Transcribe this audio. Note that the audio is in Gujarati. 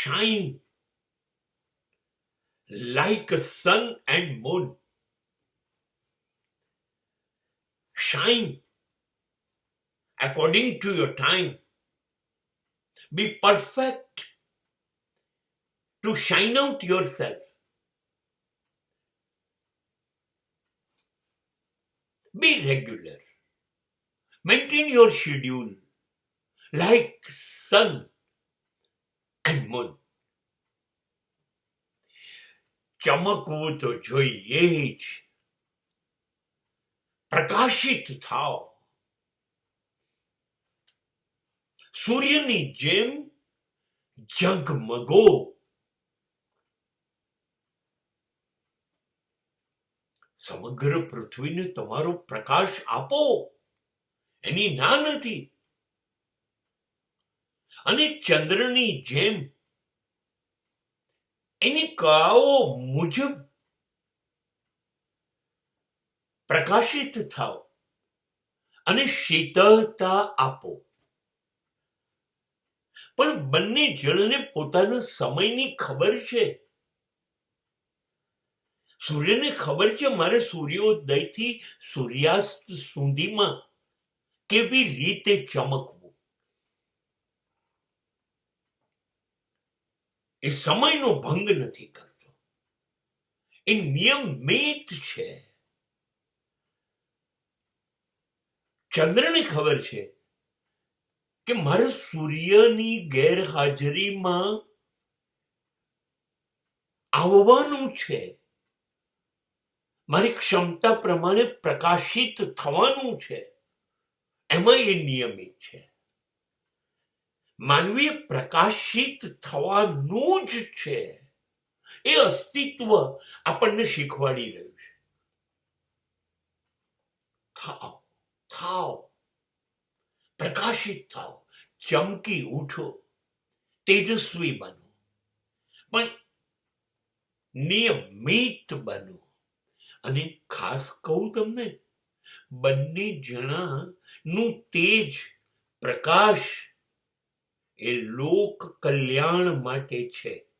shine like a sun and moon. Shine according to your time. Be perfect to shine out yourself. Be regular. Maintain your schedule like sun and moon. ચમકવું તો જોઈએ જ. પ્રકાશિત થાઓ. સૂર્યની જેમ જગમગો. સમગ્ર પૃથ્વીને તમારો પ્રકાશ આપો. એની ના નથી. અને ચંદ્રની જેમ એની કળાઓ મુજબ પ્રકાશિત થાઓ અને શીતળતા આપો. પણ બંને જણને પોતાના સમયની ખબર છે. સૂર્યને ખબર છે મારે સૂર્યોદયથી સૂર્યાસ્ત સુધીમાં કેવી રીતે ચમકવું. એ સમયનો ભંગ નથી કરતો. એ નિયમિત છે. ચંદ્રને ખબર છે કે મારે સૂર્યની ગેરહાજરીમાં આવવાનું છે. મારી ક્ષમતા પ્રમાણે પ્રકાશિત થવાનું છે. એમાં એ નિયમિત છે. માનવીય પ્રકાશિત થવાનું જ છે. એ અસ્તિત્વ આપણને શીખવાડી રહ્યું છે. થાઓ, થાઓ, પ્રકાશિત થાઓ, ચમકી ઉઠો, તેજસ્વી બનો, પણ નિયમિત બનો. અને ખાસ કહું તમને, બંને જણાનું તેજ, પ્રકાશ એ લોક કલ્યાણ માટે છે.